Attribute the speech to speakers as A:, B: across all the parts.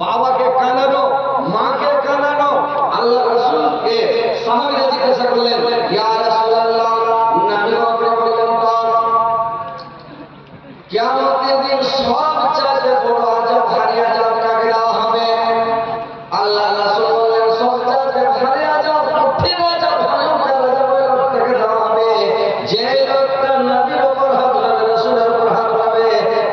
A: বাবাকে কানানো, মাকে কানানো। আল্লাহ রাসূলকে সাহাবীরা জিজ্ঞাসা করলেন, ইয়া রাসূলুল্লাহ, নবী আপনি বলেন তো কিয়ামতের দিন সবচেয়ে বড় আযাব ভারী আযাব কাকে দেওয়া হবে? আল্লাহ রাসূল বললেন, সবচেয়ে ভারী আযাব, কঠিন আযাব, ভয়ঙ্কর আযাব ওই লোকটাকে দেওয়া হবে যে লোকটা নবীর উপর হাত ধরবে, রাসূলের উপর হাত ধরবে,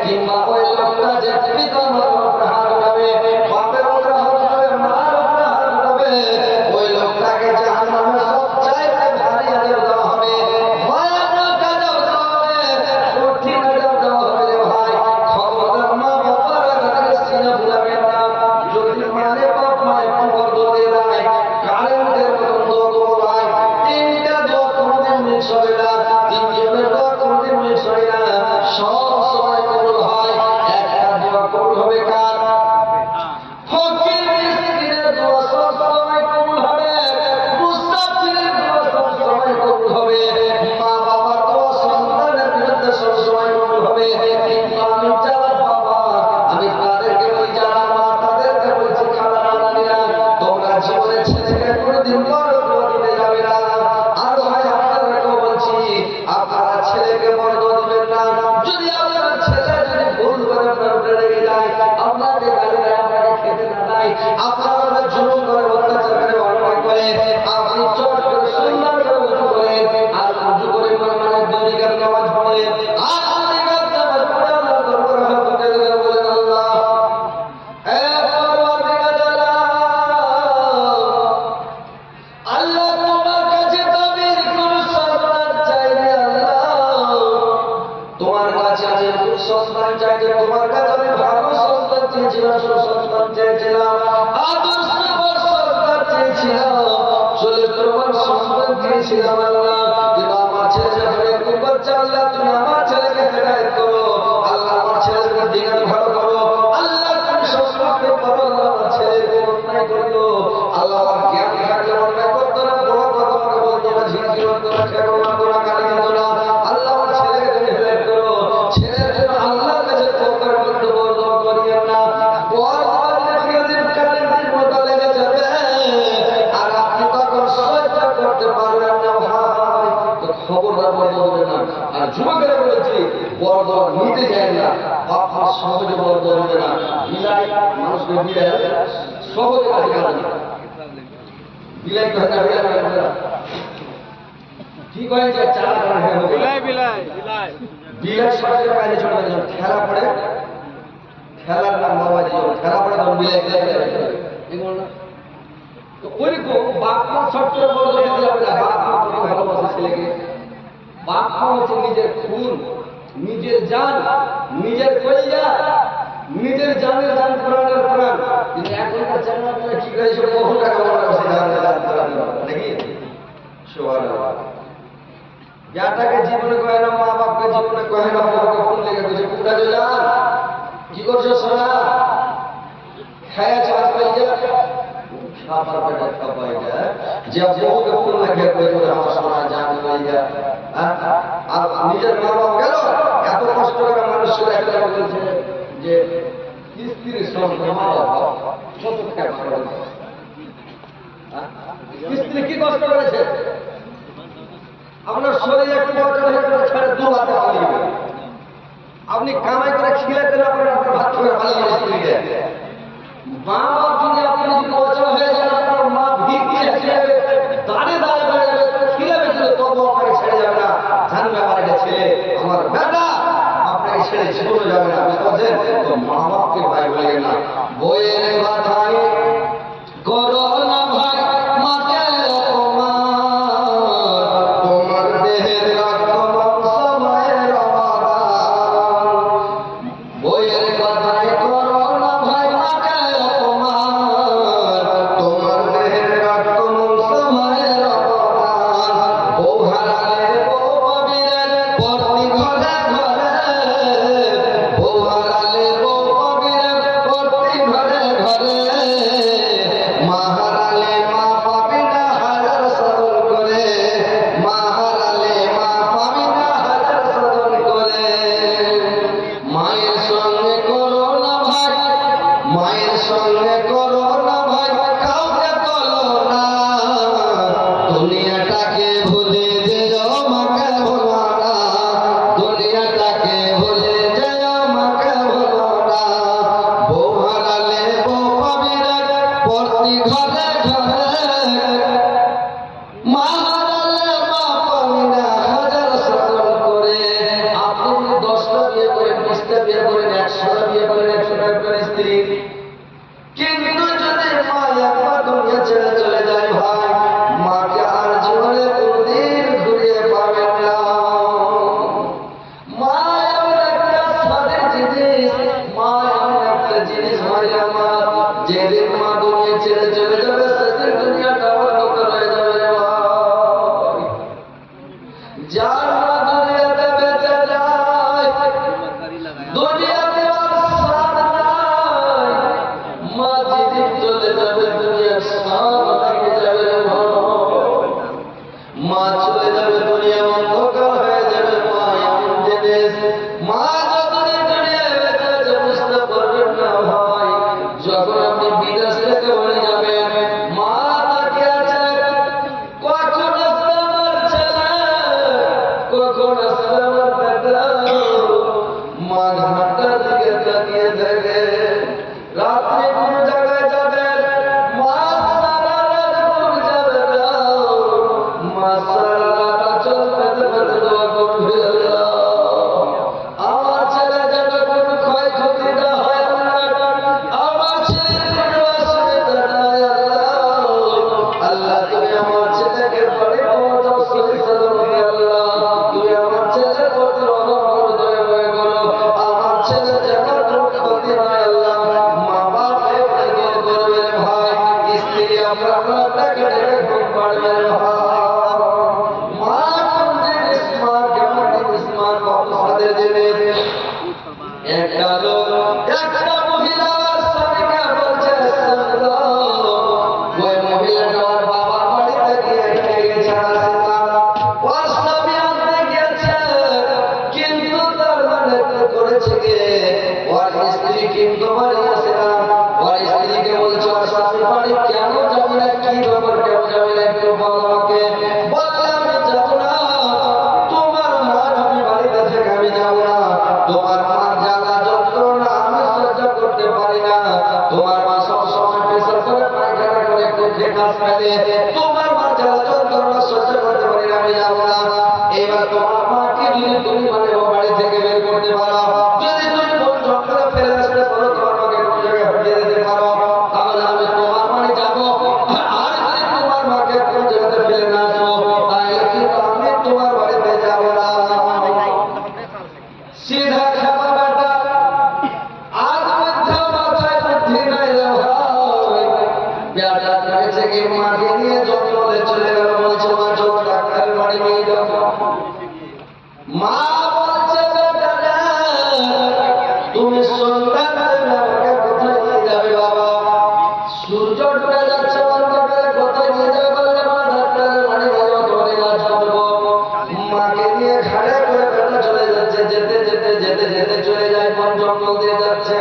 A: কিংবা ওই লোকটা যে পিতামাতার উপর হাত ধরবে, বাপের উপর হাত ধরবে, মার উপর হাত ধরবে, ওই লোকটাকে জাহান্নামে সবচেয়ে ভারী আযাব দেওয়া হবে, ভয়ানক আযাব দেওয়া হবে, কঠিন আযাব দেওয়া হবে। রে ভাই, খবরদার মা বাবার আগে সিনা ভুলাবেন না। যদি মানে বাপ মা একটু বড় দিয়ে দেয়, কারেন্টের মতন দোয়া করবাই, তিনটা দোয়া কোনোদিন মিস হবে না, তিনজনের দোয়া কোনোদিন মিস হয় না, সব সময় কবুল হয়। একটা দোয়া কবুল হবে কার? ফকির মিসকিনের দোয়া সব সময় কবুল হবে, মুসাফিরের দোয়া সব সময় কবুল হবে, মা বাবার দোয়া সন্তানের বিরুদ্ধে সব সময় কবুল হবে। কিন্তু আমি যারা বাবা, আমি তাদেরকে বলি, যারা মা তাদেরকে বলছি, খালা নানিরা, তোমরা জীবনে ছেলেকে কোনোদিন বড় দোয়া দিতে যাবে না। আর ভাই আপনাদেরকেও বলছি, আপনারা ছেলেকে বড় দোয়া দিবেন না। যদি আপনার ছেলে যদি ভুল করে আপনার উপরে রেগে যায়, আপনাকে গালি দেয়, আপনাকে খেতে না দেয়, আপনার উপরে জুলুম করে, অত্যাচার করে, অন্যায় করে, আপনি চট করে সুন্দর করে উজু করেন, আর উজু করে মানে দুই রাকাত নামাজ পড়েন, আর দুই রাকাত নামাজ পড়ে আল্লাহর দরবারে হাত উঠে দিয়ে বলেন, আল্লাহ, হে পরওয়ারদিগার আল্লাহ, তোমার কাছে তাবির কোন সন্তান চাই রে আল্লাহ, তোমার কাছে আমি কোন সন্তান চাই যে, তোমার কাছে আমি ভালো সন্তান চেয়েছিলাম, সুসন্তান চেয়েছিলাম, আদর্শবান সন্তান চেয়েছিলাম, চরিত্রবান সন্তান চেয়েছিলাম আল্লাহ। কিন্তু আমার ছেলে যখন একটু বাচ্চা, আল্লাহ তুমি আমার ছেলেকে হেদায়েত করো, আল্লাহ আমার ছেলেকে দিনের ভালো করো, আল্লাহ তুমি সম্পর্কে করো, আল্লাহ আমার ছেলে অন্যায় করলো, আল্লাহ আমার জ্ঞান থাকলে অন্যায় করতো না, বড় কথা আমাকে বলতো না, ঝিঁকি করতো না, খেলো মারতো না, গালি দিত না, আল্লাহ আমার ছেলেকে তুমি হেদায়েত করো। ছেলের জন্য আল্লাহর কাছে তওবার করতে বড় করিয়েন না, বড় দিন কালের মতো লেগে যাবে, আর আপনি তখন সহ্য করতে পারবেন না ভাই, তো খবরদার বড় দেবেন না। আর যুবকেরা বলেছি, বড় দর নিতে যায় না, বাপ মা সহজে বড় দর নেবে না, বিলাই মানুষকে বিলাই সহজে কাজে কাজে বিলাই কথা কি কয় যে চালা বিলাই বিলাই বিলাই বিলাই সহজে কাজে চলে যাবে, খেলা পড়ে, খেলার নাম বাবা যে খেলা পড়ে তখন বিলাই এগুলো না। তো ওইরকম বাপ মা ছোট করে বড় দর নিতে যাবে না, বাপ মা কত ভালোবাসে ছেলেকে, বাপ মা হচ্ছে নিজের খুন, নিজের জান, নিজের কলিজা, নিজের জানের জান, প্রাণের প্রাণ। কিন্তু এখনকার ছেলেমেয়েরা কি করে, সব বহু টাকা বড় আছে জানের জান প্রাণ নাকি সুবহানাল্লাহ। যাটাকে জীবনে কয় না, মা বাপকে জীবনে কয় না, বাবাকে ফোন লেগে গেছে, কোথা যান, কি করছো সোনা, খায়া চাষ পাই যা খাবার পেটা খাবাই যা, যে বউকে ফোন লাগিয়ে কইছে আমার সোনা জান পাই যা। আর নিজের মা বাবা গেল, এত কষ্ট করে মানুষ করে একটা বলছে যে স্ত্রীর সঙ্গে মা বাবা কত ত্যাগ করেছে, স্ত্রী কি কষ্ট করেছে, আপনার শরীরে একটু ছেড়ে দু হাতে পালিয়ে গেল, আপনি কামাই করে খিলাতে না পারেন, আপনার ভাত করে পালিয়ে স্ত্রীকে, মা বাপ যদি আপনি যদি অচল হয়ে যান, আপনার মা ভিক দিয়ে ছেড়ে দাঁড়িয়ে দাঁড়িয়ে খিলাবে, কিন্তু তবু আপনাকে ছেড়ে যাবে না, জানবে আমার একটা ছেলে, আমার বেটা আপনাকে ছেড়ে চলে যাবে না, বুঝতে পারছেন? তো মা বাপকে ভাই বলে না, বইয়ের কথায় করো না ভাই মাকে অপমান, তোমার দেহের রক্ত মাংস মায়ের অবদান, বইয়ের কথায় করো না ভাই মাকে অপমান, তোমার দেহের রক্ত মাংস মায়ের অবদান, বউ হারালে বউ পাবিরে প্রতি ঘরে ঘরে, বউ হারালে বউ পাবিরে প্রতি ঘরে মায়ের সঙ্গে করো না ভাই কাউকে তোলো না, দুনিয়াটাকে ভুলে যেও মাকে ভুলো না, দুনিয়াটাকে ভুলে যেও মাকে ভুলো না। বউ হারালে বউ পাবি রে প্রতি ঘরে ঘরে, মা হারালে মা পাবি না হাজার সালাম করে। আপনি 10টা বিয়ে করেন, 20টা বিয়ে করেন, 100টা বিয়ে করেন, 100টা করে স্ত্রী, কিন্তু যদি মা একবার দুনিয়া ছেড়ে চলে যায় ভাই, মাকে আর জীবনে কোনদিন ঘুরিয়ে পাবেন না। মা এমন একটা স্বাদের জিনিস, মা এমন একটা জিনিস ভাই আমার, যেদিন মা দুনিয়া ছেড়ে চলে যাবে সেদিন দুনিয়াটা অন্ধকার হয়ে যাবে রে ভাই। যার মা দুনিয়াতে বেঁচে যায়, দুনিয়াতে আর স্বাদ নাই, মা যেদিন চলে যাবে দুনিয়ার স্বাদ ভেঙে যাবে রে ভাই। মা চলে যাবে দুনিয়া অন্ধকার হয়ে যাবে। মা এমন জিনিস, মা যতদিন দুনিয়ায় বেঁচে আছে বুঝতে পারবেন না ভাই। যখন আপনি বিদেশ থেকে বাড়ি যাবেন, মা তাকিয়ে আছে কখন আসবে আমার ছেলে, কখন আসবে আমার বেটা। মা ঘাটটার দিকে তাকিয়ে থাকে। রাত্রে কোন জায়গায় যাবেন, মা সারা রাত ঘুম যাবে না, মা সারা রাত আঁচল পেতে পেতে দোয়া করবে, আল্লাহ আমার ছেলে যেন কোনো ক্ষয়ক্ষতি না হয়, আল্লাহ আমার ছেলের কোনো অসুবিধা নাই, আল্লাহ তুমি আমার ছেলেকে বাড়ি পৌঁছাও সহি সালামতে, আল্লাহ তুমি আমার ছেলের প্রতি রহম করো, দয়া করে করো, আমার ছেলে যেন কোনো ক্ষতি নয়, আল্লাহ মা বাপ এটাকে করবে রে ভাই। স্ত্রী আপনারা তাকে ডেকে ঘুম পাড়বে রে ভাই। মা কোন জিনিস, মা কেমন জিনিস, মা কত স্বাদের জিনিস। একটা লোক একটা মহিলা স্বামীকে বলছে ওই মহিলাটা ওর বাবার বাড়িতে গিয়ে খেয়ে গেছে, ওর স্বামী আনতে গিয়েছে, কিন্তু তার মানে করেছে কে ওর স্ত্রী কিন্তু বাড়ি আসে না। ওর স্ত্রীকে বলছে ওর স্বামী বাড়ি কেন যাবি না, কি ব্যাপার কেন যাবি না একটু বল আমাকে। বললে আমি যাবো না, তোমার মা আমি বাড়িতে থেকে আমি যাবো না, তোমার মার জ্বালা যন্ত্রণা আমি সহ্য করতে পারি না, তোমার মা সবসময় প্রেসার করে পায়খানা করে কোঠে কাজ ফেলে, তোমার মার জ্বালা যন্ত্রণা সহ্য করতে পারি না, আমি যাবো না। এবার তোমার মাকে যদি তুমি মানে বাড়ি থেকে বের করতে পারো, যদি তুমি কোন জঙ্গলে ফেলে আসতে পারো, তোমার মাকে কোন জায়গায় হটিয়ে দিতে পারো, তাহলে আমি তোমার বাড়ি যাবো। আর যদি তোমার মাকে কোন জায়গাতে ফেলে না আসো, তাহলে কিন্তু আমি তোমার বাড়িতে যাবো না। সিধা খাবা বেটা, আজ মধ্যে মাথায় বুদ্ধি নাই রে ভাই। বেটা করেছে কি মাকে নিয়ে জঙ্গলে চলে গেল, বলছে মা চলো ডাক্তারের বাড়ি নিয়ে যাবো। মা বলছে বেটা না, তুমি সন্ধ্যাবেলা আমাকে কোথায় নিয়ে যাবে বাবা? সূর্য ডুবে যাচ্ছে অন্ধকারে, কোথায় নিয়ে যাবে বললে মা ডাক্তারের বাড়ি নিয়ে যাবো, তোমার ইলাজ করবো। মাকে নিয়ে ঘাড়ে করে বেটা চলে যাচ্ছে, যেতে যেতে যেতে যেতে চলে যায় কোন জঙ্গল দিয়ে যাচ্ছে।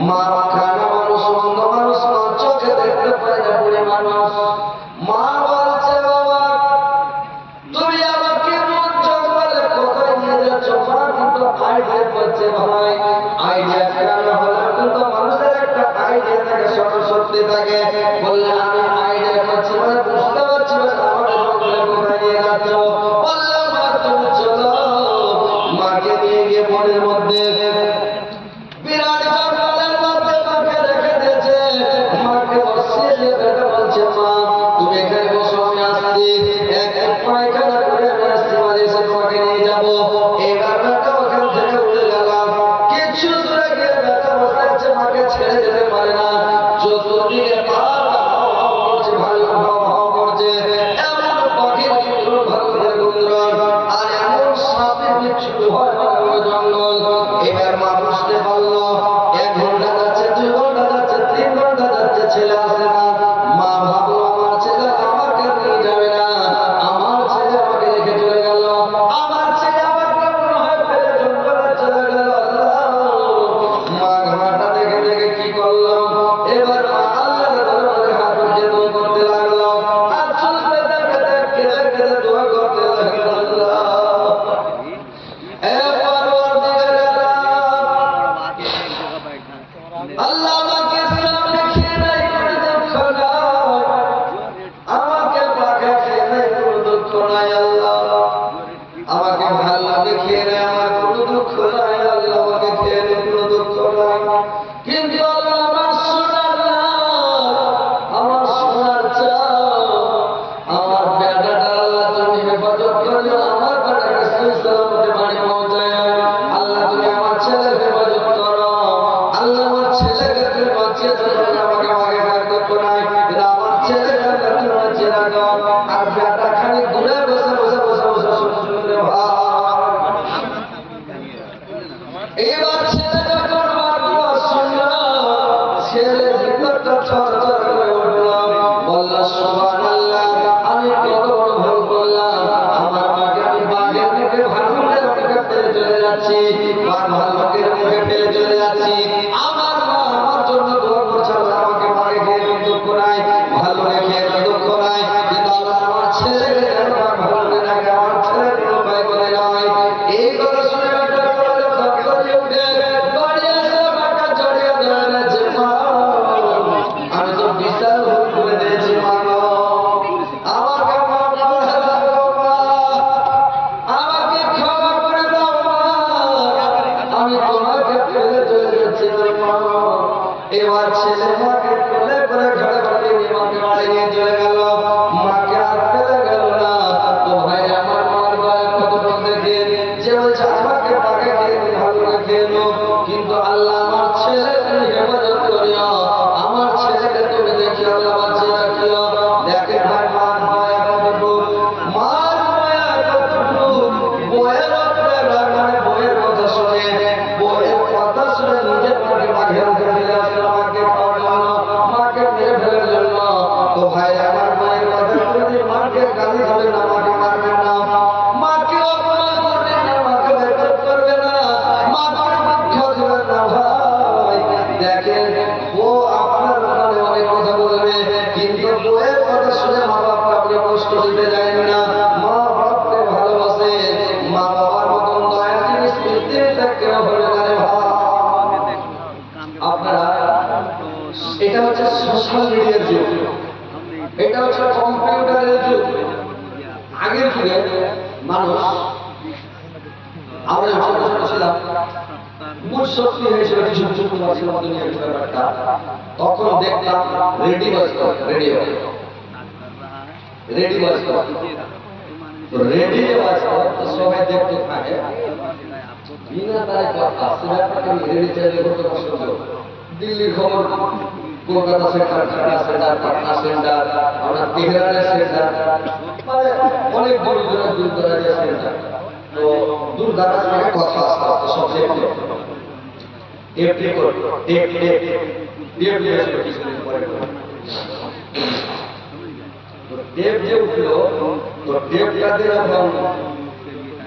A: মা খানা মানুষ, অন্ধ মানুষ, মা চোখে দেখতে পায় না, বুড়ি মানুষ। মা বলছে বাবা তুমি আমাকে কোন জঙ্গলে কোথায় নিয়ে যাচ্ছ? মা কিন্তু আইডিয়া করছে ভাই, আইডিয়া কেন হলো কিন্তু মানুষের একটা আইডিয়া থাকে, সত্যি থাকে। বললে আমি আইডিয়া করছি মানে বুঝতে পারছি না আমাকে জঙ্গলে কোথায় নিয়ে যাচ্ছ। বললাম মা তুমি চলো। মাকে নিয়ে গিয়ে বনের মধ্যে বিরাট জঙ্গলের মধ্যে মাকে রেখে দিয়েছে। মাকে বসিয়ে দিয়ে বেটা বলছে মা তুমি এখানে বসো, আমি আসছি, এক পায়খানা করে আমি আসছি, মাঝে এসে তোমাকে নিয়ে যাবো। এবার বেটা ওখান থেকে উঠে গেলাম, কিছু দূরে গিয়ে বেটা বসে আছে, মাকে ছেড়ে যেতে পারে না। চতুর্দিকে করছে, ভালো করছে, এমন পাখির গুঞ্জন, ভালুকের গুঞ্জন, আর এমন সাপের বিচ্ছু হয় জঙ্গল। এবার মা বুঝতে পারলো 1 ঘন্টা যাচ্ছে, 2 ঘন্টা যাচ্ছে, 3 ঘন্টা যাচ্ছে, ছেলে আসে না। মা ভাবলো আমার ছেলে আমাকে নিয়ে যাবে না, আমার ছেলে আমাকে রেখে চলে গেল, আমার ছেলে আমাকে মনে হয় ফেলে জঙ্গলে চলে গেল। মা ঘাটা দেখে দেখে কি করলো, আল্লাহ আমাকে সামনে খেয়ে নাই কোনো দুঃখ নাই, আমাকে পাখা খেয়ে নাই কোনো দুঃখ নাই আল্লাহ, আমাকে ভালো খেয়ে নেয় আমার কোনো দুঃখ নাই আল্লাহ, আমাকে খেয়ে নেয় কোনো দুঃখ নাই। কিন্তু আল্লাহ আমার সোনার আমার সোনার চাও আমার বেটাটা আল্লাহ তুমি হেফাজত করো, আমার বেটাকে সহি সালামতে বাড়ি পৌঁছায় আল্লাহ, তুমি আমার ছেলের হেফাজত করো আল্লাহ, আমার ছেলেকে তুমি বাঁচিয়ে চলো, আমাকে আগে কার দুঃখ নাই, কিন্তু আমার ছেলেকে আল্লাহ তুমি বাঁচিয়ে রাখো। আর বেটা খালি দূরে বসে বসে বসে বসে শুনে ভাই এবার ছেলে যখন বাবা শুনল, ছেলে ভিতরটা থরথর করে উঠল, বলল সুবহানাল্লাহ, আমি কত বড় ভুল করলাম, আমার মাকে আমি বাঘের মুখে ভালুকের মুখে ফেলে চলে যাচ্ছি, ভালুকের মুখে ফেলে চলে যাচ্ছি, আমার মা আমার জন্য দোয়া করছে, আমাকে মাকে খেয়ে দুঃখ নাই, ভালুকে খেয়ে দুঃখ নাই, কিন্তু আল্লাহ আমার ছেলেকে যেন ভালুকে রাখে, আমার ছেলে কোনো উপায় করে নাই। এই কথা শুনে আমি তো বিশাল ভুল করে দিয়েছি মা, আমাকে মাফ করে দাও মা, আমাকে ক্ষমা করে দাও মা, আমি তোমাকে ফেলে চলে যাচ্ছি মা। এবার ছেলে মাকে কোলে করে ঘরে ঘরে মাকে বাড়ি নিয়ে চলে গেল, মাকে আর ফেলে গেল না। তো ভাই আমার মার গায়ে কতটুকু দেখে যে বলছে আমাকে পাকে খেয়ে ভালো খেয়ে নো, কিন্তু আল্লাহ আমার ছেলে তুমি হেফাজত করিও, আমার ছেলেকে তুমি দেখি আল্লাহ বাঁচিয়ে রাখিও। দেখে ভাই মার মায়া কতটুকু, মার মায়া কতটুকু, বইয়ের মানে বইয়ের কথা শুনে, বইয়ের কথা শুনে নিজের মাকে বাঘের মুখে ফেলে আসলো, মাকে খাওয়ার জন্য, মাকে মেরে ফেলার জন্য। তো ভাই আমার মায়ের কথা শুনে মাকে গালি দেবে না, মাকে মারবেন না, মাকে অপমান করবেন না, মাকে বেকার করবে না, মাকে দুঃখ দেবেন না ভাই। দেখেন ও আপনার মনে অনেক কথা বলবে, কিন্তু বইয়ের কথা শুনে মা বাপকে আপনি কষ্ট দিতে যাবেন না, মা বাপকে ভালোবাসে, মা বাবার মতন দয়া জিনিস পৃথিবীতে কেউ হবে না রে ভাই। আপনারা এটা হচ্ছে সোশ্যাল মিডিয়ার যুগ, এটা হচ্ছে কম্পিউটারের যুগ। আগের যুগে মানুষ, আমরা ছোট ছোট ছিলাম, মূল শক্তি হয়েছিল কিছু ছোট ছিল দুনিয়ার ব্যাপারটা, তখন দেখতাম রেডিও বাজতো, রেডিও রেডিও বাজতো, রেডিও বাজতো, সবাই দেখতে থাকে বিনা তাই কথা সে ব্যাপারটা রেডিও চালিয়ে করতে পছন্দ। দিল্লির খবর, Kolkata centre, Dhaka centre, Patna centre, আমরা তেহরানের সেন্টার, মানে অনেক বড় দূর দূর দরাজের সেন্টার। তো দূর দারাজ থেকে কথা আসতে আসতে সব দেখতে tape record, tape tape tape record কিছুদিন পরে তো টেপ যে উঠলো, তো টেপটাতে যখন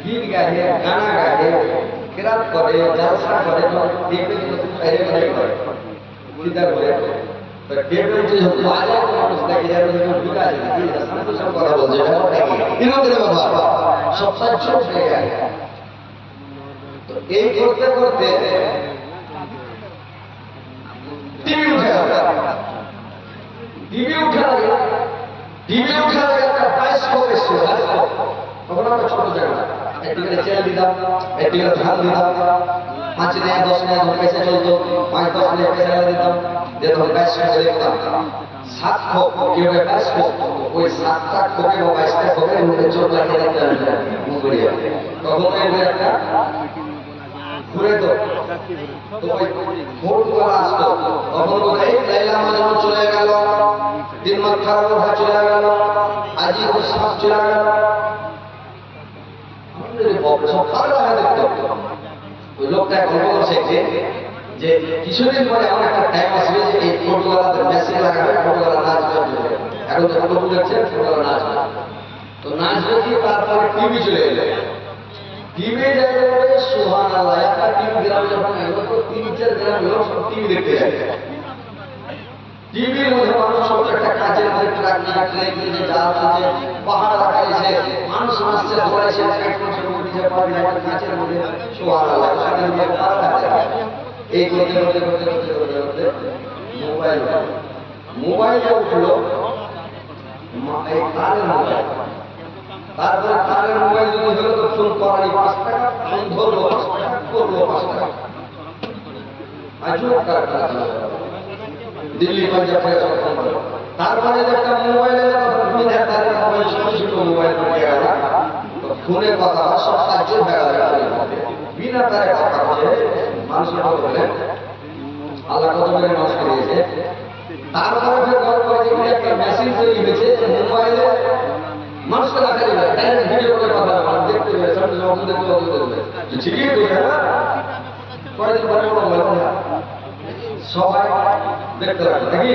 A: গীত গায়ে, গানা গায়ে, কেরাত করে, জালসা করে, টেপে করে চিন্তা করে টেপে উঠে যখন বাজায় মানুষ দেখে যাবে ঢুকা যায় সব কথা বলছে সবসময় চোখ হয়ে যায়। তো এই করতে করতে টিভি উঠে গেল, টিভি উঠে গেল, টিভি উঠে গেল, একটা বায়োস্কোপ এসছে, বায়োস্কোপ। তখন আমরা ছোট জায়গা একটিকে চেয়ার দিতাম, একটিকে ধান দিতাম, 5 টাকা 10 টাকা পয়সা চলতো, 5-10 টাকা পয়সা দিতাম, দিয়ে তখন বায়োস্কোপ দেখতাম। 7 খোপ কেউ বায়োস্কোপ, ওই 7টা খোপে বা 22টা খোপে মুখে চোখ লাগিয়ে দেখতাম মুখ ঘুরিয়ে। তখন ওই একটা ঘুরে তো ওই ভোট করা আসতো, তখন বোধহয় লাইলা মাজানো চলে গেল, দিন মাথার কথা চলে গেল, আজি ওর সাপ চলে গেল, ওই লোকটা গল্প করছে যে কিছুদিন পরে আমার একটা টাইম আসবে যে এই ফটোগুলো মেসেজ লাগাবে, ফটোগুলো নাচবে, এখন তো ফটো দেখছে ফটোগুলো নাচবে, তো নাচবে কি তারপরে টিভি চলে এলো, টিভি জায়গায় সুবহানাল্লাহ, একটা টিভি গ্রামে যখন এলো তো 3-4 গ্রাম লোক সব টিভি দেখতে যায়। টিভির মধ্যে মানুষ সব একটা কাজের মধ্যে ট্রাক নিয়ে যা আছে পাহাড় লাগাইছে, মানুষ আসছে দৌড়াইছে, কাজের মধ্যে সুবহানাল্লাহ এই করতে করতে করতে করতে করতে মোবাইলে উঠলো এই তারের মোবাইল, তারপরে তারের মোবাইল যদি হলো তো ফোন করারই 5 টাকা, ফোন ধরলো 5 টাকা, করলো 5 টাকা। আজও দিল্লি পাঞ্জাব থেকে সব ফোন করলো। তারপরে একটা মোবাইলে ছোট মোবাইল ফোনে কথা হয়, সব সাহায্য হয়ে গেল বিনা তারে কথা হচ্ছে। মানুষের বলে আল্লাহ কত করে নষ্ট করিয়েছে। তারপরে একটা মেশিন তৈরি হয়েছে মোবাইলে মানুষকে রাখা যাবে, ভিডিও করে কথা হবে, দেখতে হবে, ঠিকই কয়েকদিন পরে সবাই দেখতে পাবে নাকি।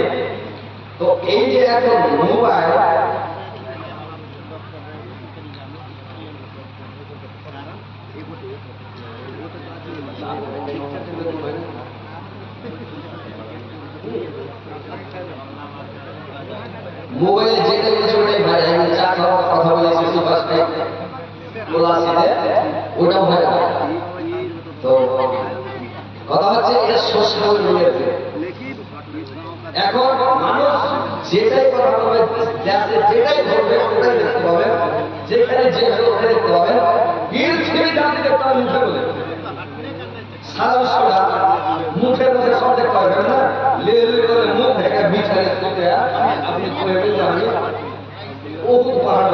A: তো এই যে এখন মোবাইল মোবাইল যেটা কিছু নেই ভাই, আমি চা খাওয়ার কথা বলেছি সুভাষ ভাই গোলাসিতে, ওটাও হয় না। তো কথা হচ্ছে এটা সোশ্যাল মিডিয়াতে এখন মানুষ যেটাই কথা বলবে, দেশে যেটাই বলবে ওটাই দেখতে পাবেন, যেখানে যে ওটাই দেখতে পাবেন। পৃথিবী জানতে দেখতে হবে মুখে বলে, সারা সোনা মুখের মধ্যে সব দেখতে পাবেন না, লেলে করে মুখ ঢেকে বিছানে করতে আপনি কইবেন যে আমি বহু পাহাড়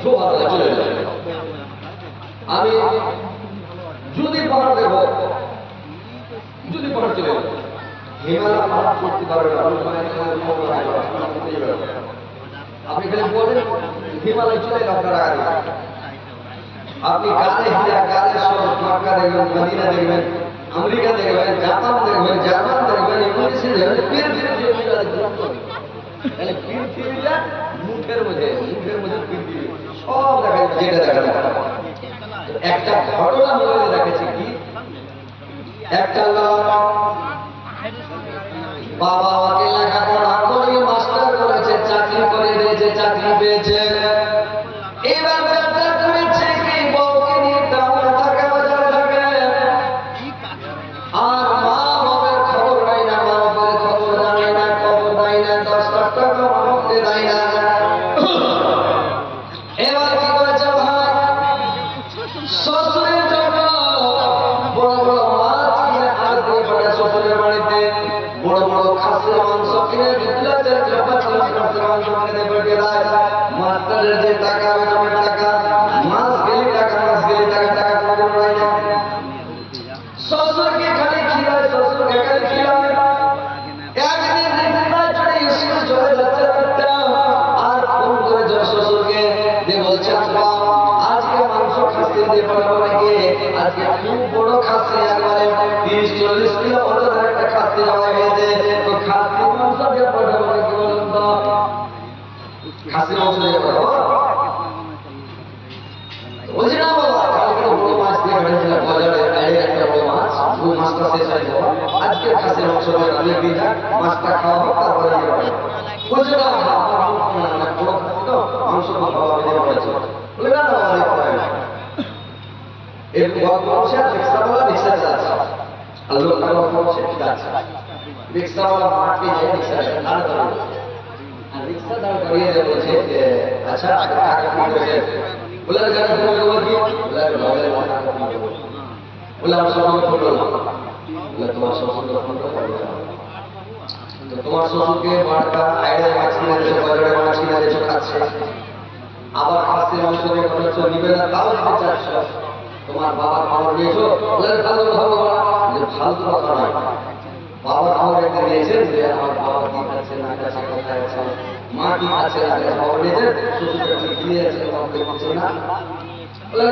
A: শোভা চলে যাবে। আমি যদি পাহাড় দেব, যদি পাহাড় চলে যাবে হিমালয় পাহাড় চড়তে পারবেন আপনি খালি বলেন হিমালয় চলে গেল আপনার আগে। আপনি গালে গালে সব মক্কা দেখবেন, মদিনা দেখবেন, আমেরিকা দেখবেন, জাপান দেখবেন, জার্মান দেখবেন, ইংলিশে দেখবেন, পৃথিবীটা মুখের মধ্যে পৃথিবী সব দেখা যেটা দেখা যায়। একটা ঘটনা মনে দেখেছে কি, একটা লোক বাবা ওকে লেখাপড়া করে মাস্টার করেছে, চাকরি করে দিয়েছে, চাকরি পেয়েছে। এবার ব্যবসা করেছে কি, বউকে নিয়ে টাউন থাকে, বাজারে থাকে, আর মা বাবার খবর নাই না, মা বাবার খবর জানে না, খবর নাই না, 10 লাখ টাকা মাকে দেয় না। এবার কি করেছে ভাই, শ্বশুরের জন্য বড় বড় মাছ কিনে আজ দিয়ে পড়ে শ্বশুরের বাড়িতে, বড় বড় খাসির মাংস কিনে 2 লাখ 4 লাখ খাসির মাংস কিনে পড়ে দেয়। মাস্টারের যে টাকা, বেতনের টাকা, মাস গেলে টাকা, মাস গেলে টাকা, টাকা কোনো নাই না। শ্বশুরকে খালি খিলায়, শ্বশুরকে খালি খিলায়। একদিন রিক্সা চড়ে স্কুল চলে যাচ্ছে একটা, আর ফোন করেছে শ্বশুরকে যে বলছে আব্বা আজকে মাংস খাসি দিয়ে পড়াবো নাকি, আজকে খুব বড় খাসি, একবারে 30-40 কিলো ওজনের একটা খাসি জমা হয়েছে, তো খাসি মাংস দিয়ে পড়াবো নাকি বলুন তো, খাসি মাংস দিয়ে পড়াবো বলছি না বাবা, কালকে বড় মাছ দিয়ে ভেজেছিলাম বাজারে, একটা বড় মাছ, ওই মাছটা শেষ হয়ে যাবো, আজকে খাসি মাংস দিয়ে রান্না দিয়ে যাক, মাছটা খাওয়া হোক, তারপরে বলছে না বড় খাসি তো মাংস খাওয়া বেঁধে পড়েছে, বলে না না এরকম গল্প বসে রিক্সাওয়ালা রিক্সা চালাচ্ছে, আর লোকটা গল্প বসে ঠিক আছে, রিক্সাওয়ালা মাঠকে যে রিক্সা দাঁড় করিয়ে, আর রিক্সা দাঁড় করিয়ে যে বলছে যে আচ্ছা টাকা কি বলছে, বলে গাড়ি ফোন দেবো কি, বলে আমার শ্বশুরকে ফোন করলাম, বলে তোমার শ্বশুরকে ফোন করবো, তোমার শ্বশুরকে বাড়কা আইডে মাছ কিনে দিয়েছো, বাজারে মাছ কিনে দিয়েছো, খাচ্ছে, আবার খাসির মাংস দিয়ে বলেছ নিবে না, তাও দিতে চাচ্ছ, তোমার বাবার খবর নিয়েছো, ভালো ভালো ফালতু কথা নয়, বাবার খবর একদিন নিয়েছেন যে আমার বাবা কি খাচ্ছে না খাচ্ছে, কোথায় আছে, মা কি খাচ্ছে না খাচ্ছে খবর নিয়েছেন, শ্বশুরকে ফিরে যাচ্ছে, বাবা খাচ্ছে না,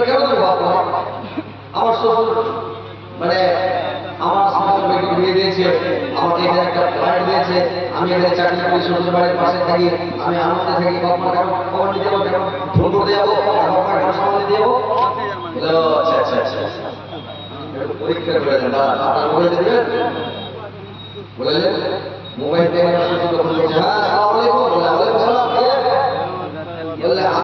A: কেন তো বাবা আমার শ্বশুর মানে আমার সঙ্গে বেটি বিয়ে দিয়েছে, আমাকে এখানে একটা ফ্ল্যাট দিয়েছে, আমি এখানে চাকরি করি, শ্বশুর বাড়ির পাশে থাকি, আমি আনন্দে থাকি, বাবা কেমন খবর নিতে যাবো, কেমন ফোন করতে যাবো, বাবা কেমন সামনে দিয়ে যাবো, আচ্ছা আচ্ছা আচ্ছা পরীক্ষা করে দেন, আপনার মোবাইল দেবেন, বললেন মোবাইল থেকে শ্বশুর ফোন করছে, হ্যাঁ